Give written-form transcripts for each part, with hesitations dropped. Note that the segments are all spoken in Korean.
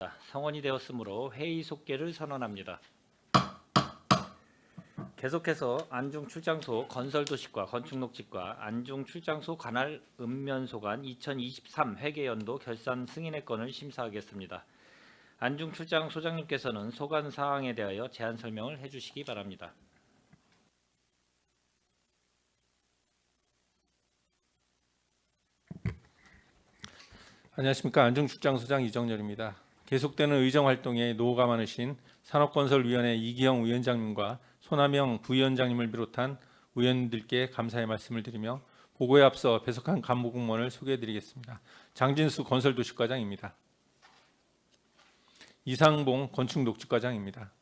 성원이 되었으므로 회의 속개를 선언합니다. 계속해서 안중출장소 건설도시과 건축녹지과 안중출장소 관할 읍면소관 2023 회계연도 결산 승인의 건을 심사하겠습니다. 안중출장 소장님께서는 소관 사항에 대하여 제안 설명을 해주시기 바랍니다. 안녕하십니까. 안중출장소장 이정렬입니다. 계속되는 의정활동에 노고가 많으신 산업건설위원회 이기영 위원장님과 손하명 부위원장님을 비롯한 의원님들께 감사의 말씀을 드리며 보고에 앞서 배석한 간부공무원을 소개해드리겠습니다. 장진수 건설도시과장입니다. 이상봉 건축녹지과장입니다.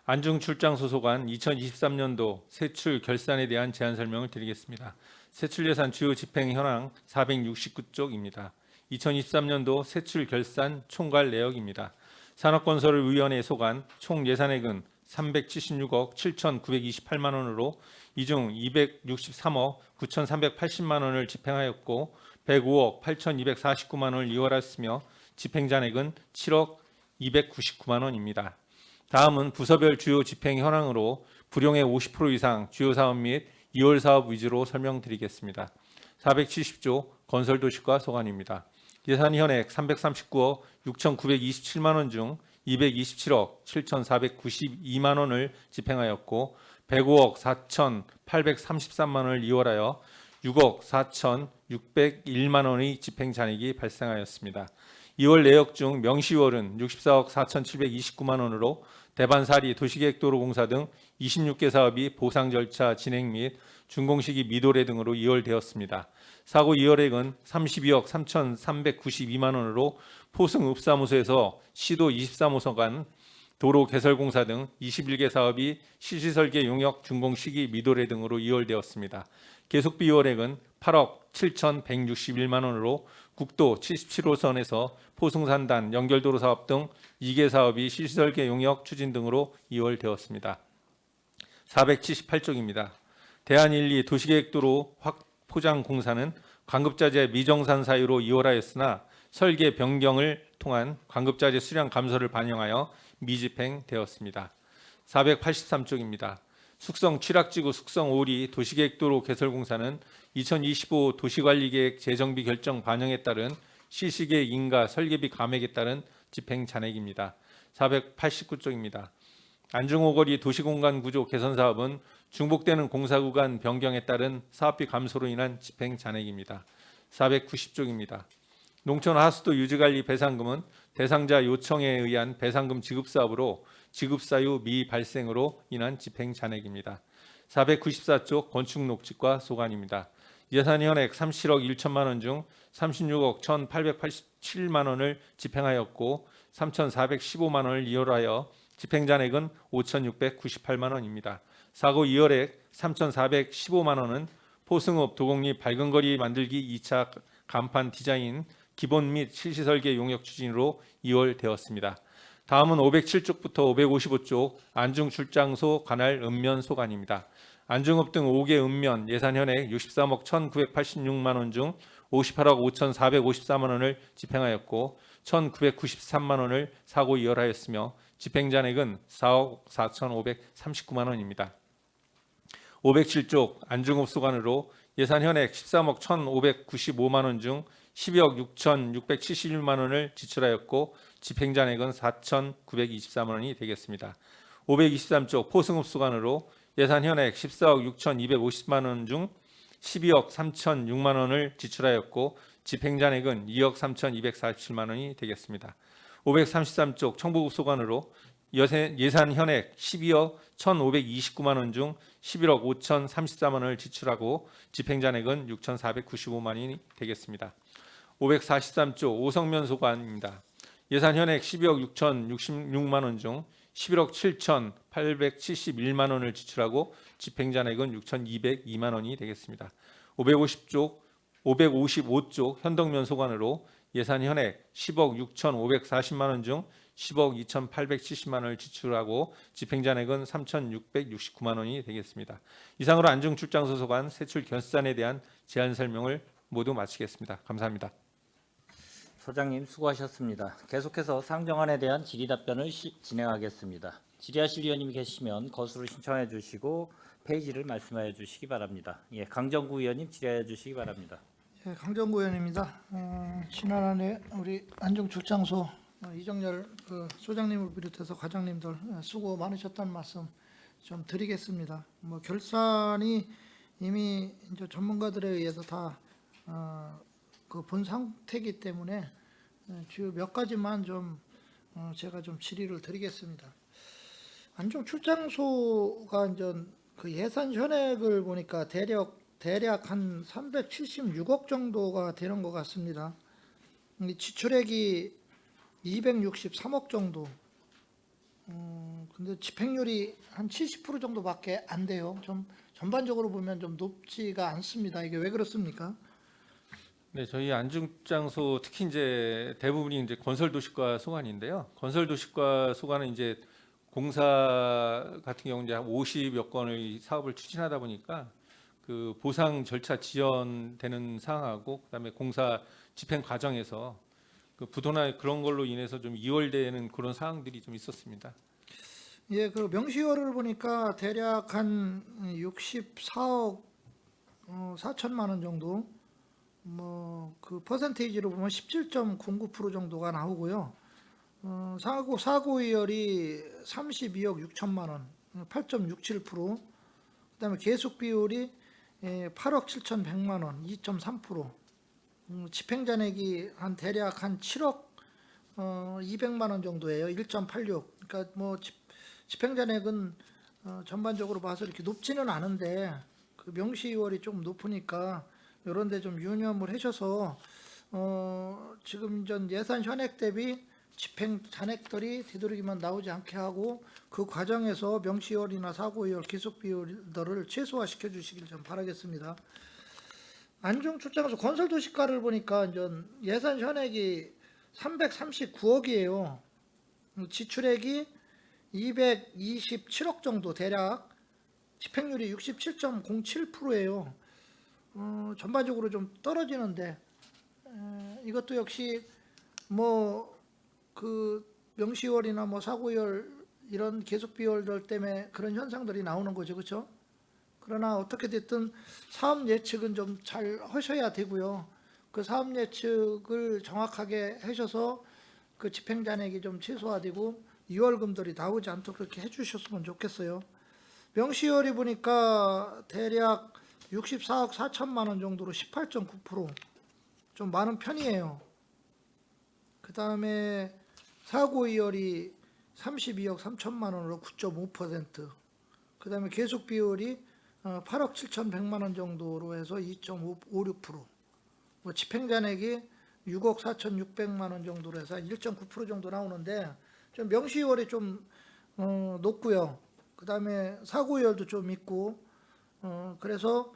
안중출장소소관 2023년도 세출 결산에 대한 제안 설명을 드리겠습니다. 세출 예산 주요 집행 현황 469쪽입니다. 2023년도 세출 결산 총괄 내역입니다. 산업건설위원회 소관 총 예산액은 376억 7,928만 원으로 이 중 263억 9,380만 원을 집행하였고 105억 8,249만 원을 이월하였으며 집행잔액은 7억 299만 원입니다. 다음은 부서별 주요 집행 현황으로 불용의 50% 이상 주요 사업 및 2월 사업 위주로 설명드리겠습니다. 470조 건설도시과 소관입니다. 예산 현액 339억 6,927만 원 중 227억 7,492만 원을 집행하였고 105억 4,833만 원을 이월하여 6억 4,601만 원의 집행 잔액이 발생하였습니다. 2월 내역 중 명시월은 64억 4,729만 원으로 대반사리 도시계획도로공사 등 26개 사업이 보상 절차 진행 및 준공식이 미도래 등으로 이월되었습니다. 사고 이월액은 32억 3,392만 원으로 포승읍사무소에서 시도 23호선 간 도로 개설공사 등 21개 사업이 실시설계 용역 준공식이 미도래 등으로 이월되었습니다. 계속비 이월액은 8억 7,161만 원으로 국도 77호선에서 포승산단 연결도로 사업 등 2개 사업이 실시설계 용역 추진 등으로 이월되었습니다. 478쪽입니다. 대한1, 2 도시계획도로 확포장공사는 관급자재 미정산 사유로 이월하였으나 설계 변경을 통한 관급자재 수량 감소를 반영하여 미집행되었습니다. 483쪽입니다. 숙성 취락지구 숙성 5리 도시계획도로 개설공사는 2025 도시관리계획 재정비 결정 반영에 따른 실시계획 인가 설계비 감액에 따른 집행 잔액입니다. 489쪽입니다. 안중오거리 도시공간 구조 개선 사업은 중복되는 공사구간 변경에 따른 사업비 감소로 인한 집행 잔액입니다. 490쪽입니다. 농촌 하수도 유지관리 배상금은 대상자 요청에 의한 배상금 지급 사업으로 지급 사유 미발생으로 인한 집행 잔액입니다. 494쪽 건축녹지과 소관입니다. 예산 현액 37억 1천만 원 중 36억 1,887만 원을 집행하였고 3,415만 원을 이월하여 집행잔액은 5,698만 원입니다. 사고 이월액 3,415만 원은 포승읍 도곡리 밝은거리 만들기 2차 간판 디자인 기본 및 실시설계 용역 추진으로 이월되었습니다. 다음은 507쪽부터 555쪽 안중출장소 관할 읍면 소관입니다. 안중읍 등 5개 읍면 예산 현액 63억 1,986만 원 중 58억 5,454만 원을 집행하였고 1,993만 원을 사고 이월하였으며 집행잔액은 4억 4,539만 원입니다. 507쪽 안중읍 소관으로 예산 현액 13억 1,595만 원 중 12억 6,671만 원을 지출하였고 집행잔액은 4,923만 원이 되겠습니다. 523쪽 포승읍 소관으로 예산 현액 14억 6,250만 원 중 12억 3,006만 원을 지출하였고 집행잔액은 2억 3,247만 원이 되겠습니다. 533쪽 청부읍 소관으로 예산 현액 12억 1,529만 원 중 11억 5,034만 원을 지출하고 집행잔액은 6,495만 원이 되겠습니다. 543쪽 오성면 소관입니다. 예산 현액 12억 6,066만 원 중 11억 7,871만 원을 지출하고 집행잔액은 6,202만 원이 되겠습니다. 555쪽 현덕면 소관으로 예산 현액 10억 6,540만 원 중 10억 2,870만 원을 지출하고 집행잔액은 3,669만 원이 되겠습니다. 이상으로 안중출장소 소관 세출 결산에 대한 제안 설명을 모두 마치겠습니다. 감사합니다. 소장님 수고하셨습니다. 계속해서 상정안에 대한 질의 답변을 진행하겠습니다. 질의하실 위원님이 계시면 거수를 신청해 주시고 페이지를 말씀하여 주시기 바랍니다. 예, 강정구 의원님 질의하여 주시기 바랍니다. 예, 강정구 의원입니다. 지난해 우리 안중출장소 이정열 소장님을 비롯해서 과장님들 수고 많으셨다는 말씀 좀 드리겠습니다. 뭐 결산이 이미 이제 전문가들에 의해서 다 본 상태이기 때문에 주요 몇 가지만 좀 제가 좀 질의를 드리겠습니다. 안중출장소가 이제 그 예산 현액을 보니까 대략 한 376억 정도가 되는 것 같습니다. 지출액이 263억 정도. 근데 집행률이 한 70% 정도밖에 안 돼요. 좀 전반적으로 보면 좀 높지가 않습니다. 이게 왜 그렇습니까? 네, 저희 안중장소 특히 이제 대부분이 이제 건설도시과 소관인데요. 건설도시과 소관은 이제 공사 같은 경우 이제 50여 건의 사업을 추진하다 보니까 그 보상 절차 지연되는 상황하고 그다음에 공사 집행 과정에서 그 부도나 그런 걸로 인해서 좀 이월되는 그런 상황들이 좀 있었습니다. 예, 그 명시월을 보니까 대략 한 64억 4천만 원 정도, 뭐 그 퍼센테이지로 보면 17.09% 정도가 나오고요. 사고이율이 32억 6천만 원, 8.67%. 그다음에 계속 비율이 8억 7,100만 원, 2.3%. 집행잔액이 한 대략 한 7억 200만 원 정도예요. 1.86. 그러니까 뭐 집행잔액은 전반적으로 봐서 이렇게 높지는 않은데 그 명시이월이 좀 높으니까 이런 데 좀 유념을 하셔서 지금 전 예산 현액 대비 집행 잔액들이 되도록이면 나오지 않게 하고 그 과정에서 명시이월이나 사고이월, 기속비율들을 최소화시켜 주시길 좀 바라겠습니다. 안중출장소 건설도시가를 보니까 이제 예산 현액이 339억이에요. 지출액이 227억 정도 대략, 집행률이 67.07%예요. 전반적으로 좀 떨어지는데 이것도 역시 뭐 그 명시월이나 뭐 사고열 이런 계속 비월들 때문에 그런 현상들이 나오는 거죠, 그렇죠? 그러나 어떻게 됐든 사업 예측은 좀 잘 하셔야 되고요. 그 사업 예측을 정확하게 하셔서 그 집행잔액이 좀 최소화되고 이월금들이 나오지 않도록 그렇게 해주셨으면 좋겠어요. 명시월이 보니까 대략 64억 4천만 원 정도로 18.9%좀 많은 편이에요. 그 다음에 사고이월이 32억 3천만 원으로 9.5%. 그 다음에 계속 비율이 8억 7,100만 원 정도로 해서 2.56%. 뭐 집행잔액이 6억 4,600만 원 정도로 해서 1.9% 정도 나오는데 좀 명시이월이 좀 높고요. 그 다음에 사고이월도 좀 있고 그래서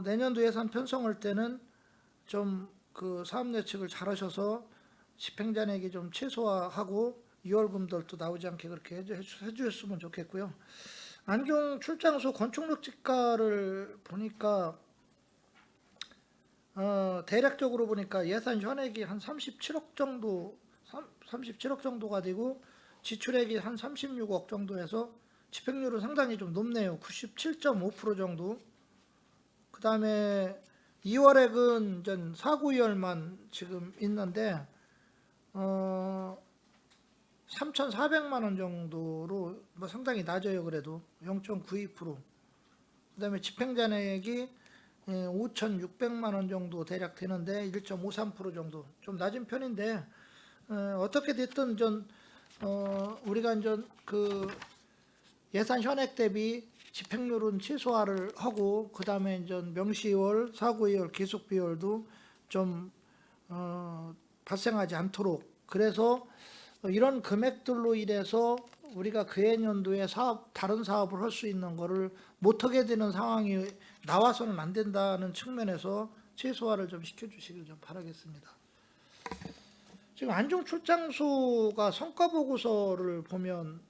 내년도 예산 편성할 때는 좀 그 사업 예측을 잘 하셔서 집행잔액이 좀 최소화하고 이월금들도 나오지 않게 그렇게 해주셨으면 좋겠고요. 안중 출장소 건축물지가를 보니까 대략적으로 보니까 예산 현액이 한 37억 정도가 되고 지출액이 한 36억 정도에서 집행률은 상당히 좀 높네요. 97.5% 정도. 그 다음에 2월액은 전 사고이월만 지금 있는데 3,400만 원 정도로 뭐 상당히 낮아요. 그래도 0.92%. 그 다음에 집행잔액이 5,600만 원 정도 대략 되는데 1.53% 정도 좀 낮은 편인데 어떻게 됐든 전 우리가 이제 그 예산 현액 대비 집행률은 최소화를 하고 그 다음에 이제 명시이월, 사고이월, 기속비월도 좀 발생하지 않도록 그래서 이런 금액들로 인해서 우리가 그해년도에 다른 사업을 할 수 있는 거를 못하게 되는 상황이 나와서는 안 된다는 측면에서 최소화를 좀 시켜주시길 좀 바라겠습니다. 지금 안중출장소가 성과보고서를 보면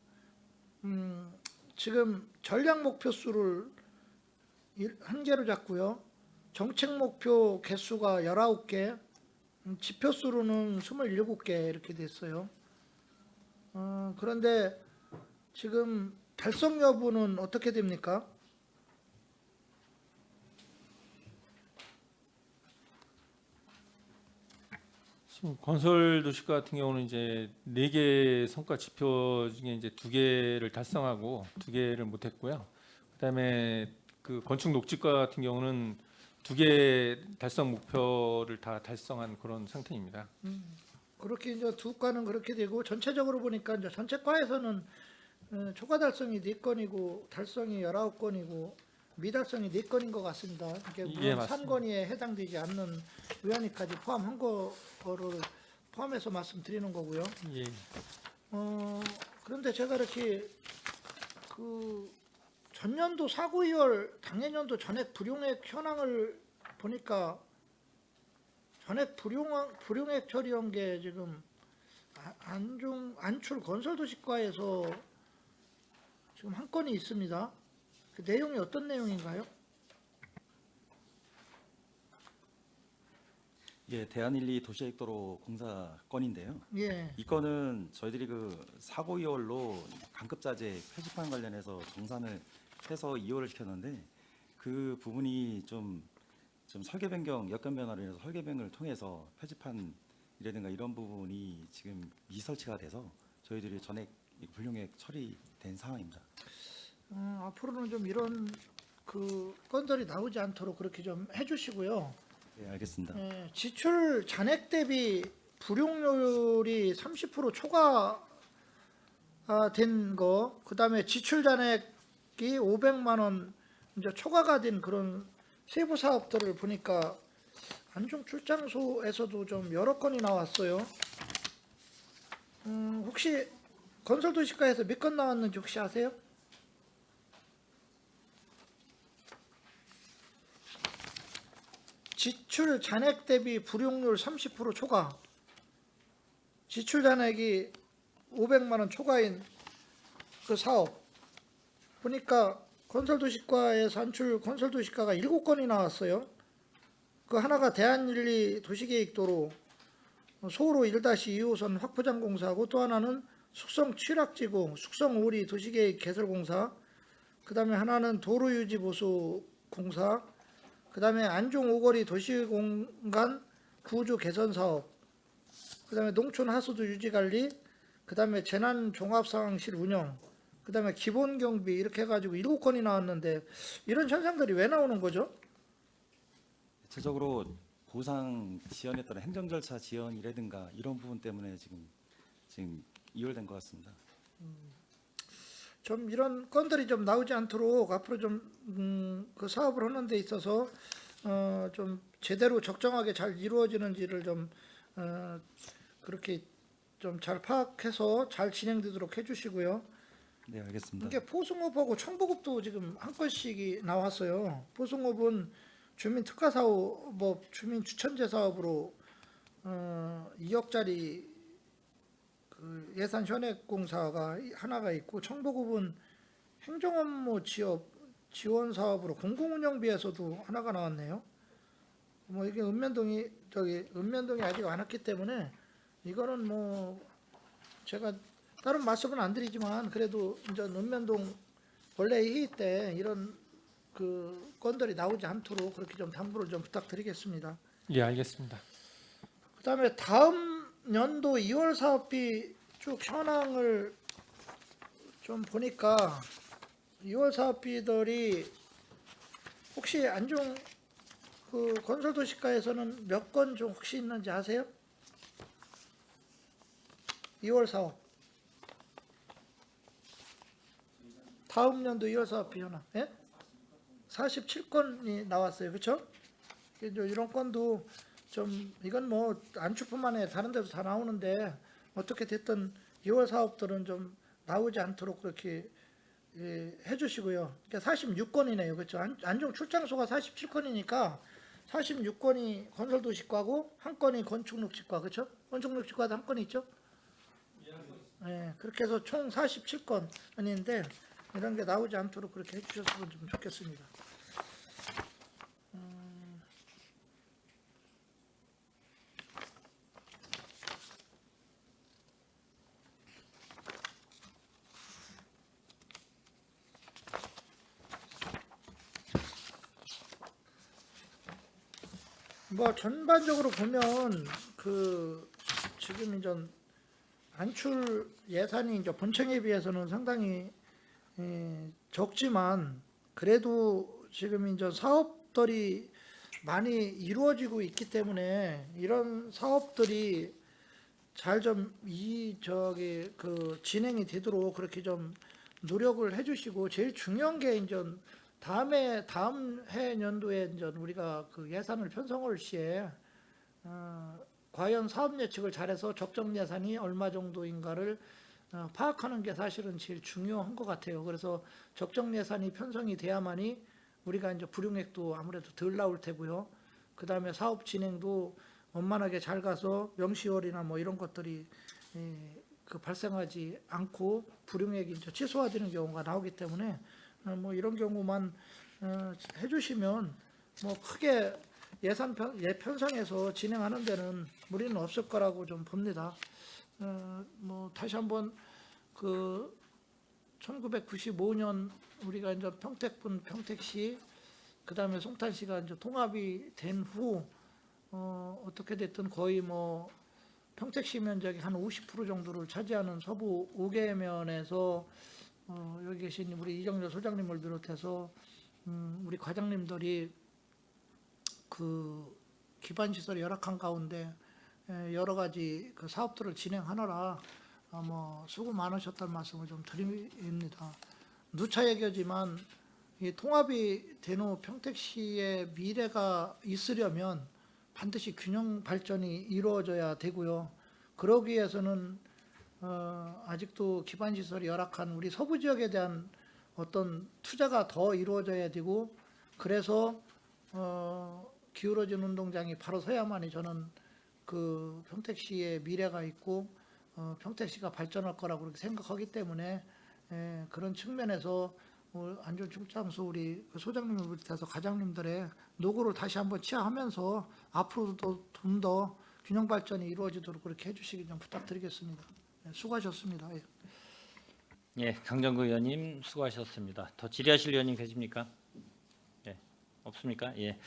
지금 전략 목표 수를 1개로 잡고요. 정책 목표 개수가 19개, 지표 수로는 27개 이렇게 됐어요. 그런데 지금 달성 여부는 어떻게 됩니까? 지금 건설 도시 같은 경우는 이제 4개 성과 지표 중에 이제 2개를 달성하고 2개를 못했고요. 그다음에 그 건축 녹지과 같은 경우는 2개 달성 목표를 다 달성한 그런 상태입니다. 그렇게 이제 두 과는 그렇게 되고 전체적으로 보니까 이제 전체 과에서는 초과 달성이 4건이고 달성이 19건이고 미달성이 4건인 것 같습니다. 이게 물론 예, 맞습니다. 3건위에 해당되지 않는 위안위까지 포함한 거를 포함해서 말씀드리는 거고요. 예. 그런데 제가 이렇게 그 전년도 사고 이월 당해년도 전액 불용액 현황을 보니까 전액 불용액 처리한 게 지금 안출 건설도시과에서 지금 한 건이 있습니다. 그 내용이 어떤 내용인가요? 예, 대한일리 도시계획도로 공사 건인데요. 예, 이 건은 저희들이 그 사고 이월로 강급자재 표지판 관련해서 정산을 해서 이월을 시켰는데 그 부분이 좀 설계 변경, 여건 변화로 인해서 설계 변경을 통해서 표지판이라든가 이런 부분이 지금 미설치가 돼서 저희들이 전액 불용액 처리된 상황입니다. 앞으로는 좀 이런 그 건들이 나오지 않도록 그렇게 좀 해주시고요. 네, 알겠습니다. 예, 지출 잔액 대비 불용률이 30% 초과된 거, 그다음에 지출 잔액이 500만 원 이제 초과가 된 그런 세부 사업들을 보니까 안중 출장소에서도 좀 여러 건이 나왔어요. 혹시 건설도시과에서 몇 건 나왔는지 혹시 아세요? 지출 잔액 대비 불용률 30% 초과, 지출 잔액이 500만 원 초과인 그 사업 보니까 건설도시과의 산출 건설도시과가 7건이 나왔어요. 그 하나가 대한일리 도시계획도로 소로 1-2호선 확포장 공사하고 또 하나는 숙성 취락지구 숙성 오리 도시계획 개설공사, 그 다음에 하나는 도로유지보수 공사, 그 다음에 안중 오거리 도시공간 구조 개선 사업, 그 다음에 농촌 하수도 유지관리, 그 다음에 재난종합상황실 운영, 그 다음에 기본경비 이렇게 해가지고 7건이 나왔는데 이런 현상들이 왜 나오는 거죠? 대체적으로 보상 지연에 따른 행정 절차 지연이라든가 이런 부분 때문에 지금 이월된 것 같습니다. 좀 이런 건들이 좀 나오지 않도록 앞으로 좀 그 사업을 하는 데 있어서 좀 제대로 적정하게 잘 이루어지는지를 좀 그렇게 좀 잘 파악해서 잘 진행되도록 해주시고요. 네, 알겠습니다. 이게 포승업하고 청보급도 지금 한 건씩이 나왔어요. 포승업은 주민특화사업, 주민주천제 사업으로 2억짜리 그 예산 현액 공사가 하나가 있고, 청보급은 행정업무 지원 사업으로 공공운영비에서도 하나가 나왔네요. 이게 은면동이 아직 안 왔기 때문에 이거는 제가 다른 말씀은 안 드리지만 그래도 이제 읍면동 원래 회의 때 이런 그 건들이 나오지 않도록 그렇게 좀 당부를 좀 부탁드리겠습니다. 예, 알겠습니다. 그다음에 다음 연도 2월 사업비 쭉 현황을 좀 보니까 2월 사업비들이 혹시 안중 그 건설도시과에서는 몇 건 좀 혹시 있는지 아세요? 2월 사업. 다음 연도 2월 사업비 현황. 예? 47건이 나왔어요. 그렇죠? 이런 건도 좀 이건 안주뿐만 아니라 다른 데도 다 나오는데 어떻게 됐든 2월 사업들은 좀 나오지 않도록 그렇게 해주시고요. 그러니까 46건이네요. 그렇죠? 안중 출장소가 47건이니까 46건이 건설도시과고 한 건이 건축녹지과. 그렇죠? 건축녹지과도 한 건이 있죠? 네, 그렇게 해서 총 47건인데 이런 게 나오지 않도록 그렇게 해주셨으면 좀 좋겠습니다. 뭐 전반적으로 보면 그 지금 이제 안출 예산이 이제 본청에 비해서는 상당히 적지만 그래도 지금 이제 사업들이 많이 이루어지고 있기 때문에 이런 사업들이 잘 좀 진행이 되도록 그렇게 좀 노력을 해주시고 제일 중요한 게 이제 다음 해 연도에 이제 우리가 그 예산을 편성할 시에 과연 사업 예측을 잘해서 적정 예산이 얼마 정도인가를 파악하는 게 사실은 제일 중요한 것 같아요. 그래서 적정 예산이 편성이 돼야만이 우리가 이제 불용액도 아무래도 덜 나올 테고요. 그 다음에 사업 진행도 원만하게 잘 가서 명시월이나 뭐 이런 것들이 그 발생하지 않고 불용액이 이제 취소화되는 경우가 나오기 때문에 뭐 이런 경우만 해주시면 뭐 크게 예산 편성해서 진행하는 데는 무리는 없을 거라고 좀 봅니다. 뭐 다시 한번 그 1995년 우리가 이제 평택분 평택시 그다음에 송탄시가 이제 통합이 된 후 어떻게 됐든 거의 뭐 평택시 면적이 한 50% 정도를 차지하는 서부 5개면에서 여기 계신 우리 이정렬 소장님을 비롯해서 우리 과장님들이 그 기반 시설이 열악한 가운데 여러 가지 그 사업들을 진행하느라 뭐 수고 많으셨다는 말씀을 좀 드립니다. 누차 얘기하지만 이 통합이 된 후 평택시의 미래가 있으려면 반드시 균형 발전이 이루어져야 되고요. 그러기 위해서는 아직도 기반 시설이 열악한 우리 서부 지역에 대한 어떤 투자가 더 이루어져야 되고 그래서 기울어진 운동장이 바로 서야만이 저는 그 평택시의 미래가 있고 평택시가 발전할 거라고 그렇게 생각하기 때문에 그런 측면에서 안전출장소 우리 소장님을 비롯해서 과장님들의 노고를 다시 한번 취하하면서 앞으로도 좀 더 균형 발전이 이루어지도록 그렇게 해주시기 좀 부탁드리겠습니다. 수고하셨습니다. 예, 강정구 의원님 수고하셨습니다. 더 질의하실 의원님 계십니까? 예, 없습니까? 예.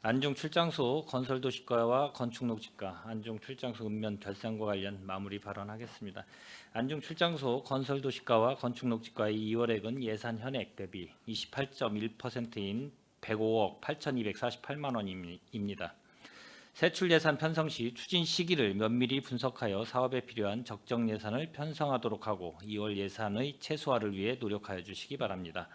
안중 출장소 건설도시과와 건축녹지과, 안중 출장소 읍면 결산과 관련 마무리 발언하겠습니다. 안중 출장소 건설도시과와 건축녹지과의 2월액은 예산 현액 대비 28.1%인 105억 8,248만 원입니다. 세출 예산 편성 시 추진 시기를 면밀히 분석하여 사업에 필요한 적정 예산을 편성하도록 하고 2월 예산의 최소화를 위해 노력하여 주시기 바랍니다.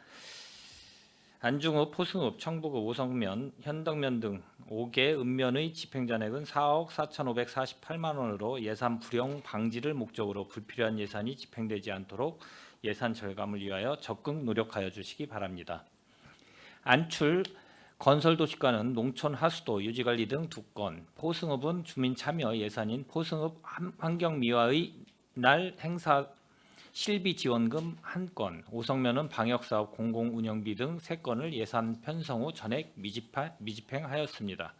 안중읍, 포승읍, 청북읍, 오성면, 현덕면 등 5개 읍면의 집행잔액은 4억 4,548만 원으로 예산 불용 방지를 목적으로 불필요한 예산이 집행되지 않도록 예산 절감을 위하여 적극 노력하여 주시기 바랍니다. 안출 건설도시과는 농촌 하수도 유지관리 등 2건, 포승읍은 주민참여 예산인 포승읍 환경미화의 날 행사 실비 지원금 1건, 오성면은 방역사업 공공운영비 등 3건을 예산 편성 후 전액 미집행하였습니다.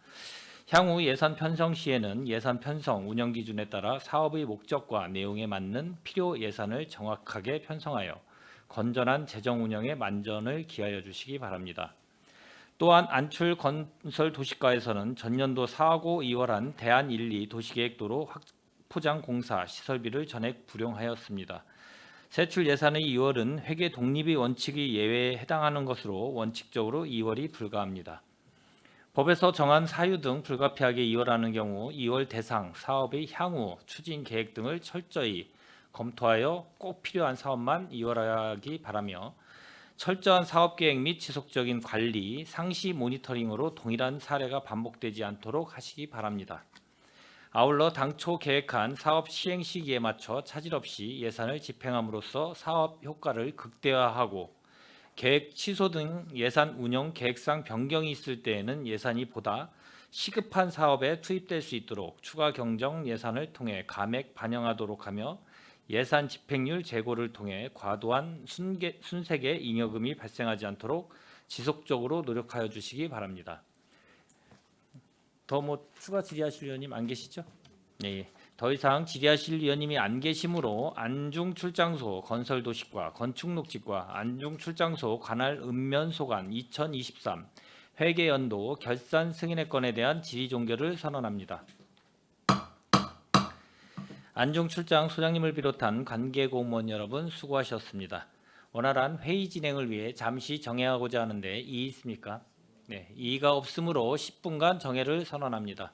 향후 예산 편성 시에는 예산 편성 운영 기준에 따라 사업의 목적과 내용에 맞는 필요 예산을 정확하게 편성하여 건전한 재정 운영에 만전을 기하여 주시기 바랍니다. 또한 안출 건설 도시과에서는 전년도 4하고 2월한 대안 1, 2 도시계획도로 포장 공사 시설비를 전액 불용하였습니다. 세출 예산의 2월은 회계 독립의 원칙이 예외에 해당하는 것으로 원칙적으로 2월이 불가합니다. 법에서 정한 사유 등 불가피하게 2월하는 경우 2월 대상 사업의 향후 추진 계획 등을 철저히 검토하여 꼭 필요한 사업만 2월하기 바라며 철저한 사업계획 및 지속적인 관리, 상시 모니터링으로 동일한 사례가 반복되지 않도록 하시기 바랍니다. 아울러 당초 계획한 사업 시행 시기에 맞춰 차질 없이 예산을 집행함으로써 사업 효과를 극대화하고 계획 취소 등 예산 운영 계획상 변경이 있을 때에는 예산이 보다 시급한 사업에 투입될 수 있도록 추가 경정 예산을 통해 감액 반영하도록 하며 예산 집행률 제고를 통해 과도한 순색의 잉여금이 발생하지 않도록 지속적으로 노력하여 주시기 바랍니다. 더 뭐 추가 질의하실 의원님 안 계시죠? 네. 더 이상 질의하실 의원님이 안 계시므로 안중 출장소 건설도시과 건축녹지과 안중 출장소 관할 읍면소관 2023 회계 연도 결산 승인의 건에 대한 질의 종결을 선언합니다. 안종 출장 소장님을 비롯한 관계 공무원 여러분 수고하셨습니다. 원활한 회의 진행을 위해 잠시 정회하고자 하는데 이의 있습니까? 네, 이의가 없으므로 10분간 정회를 선언합니다.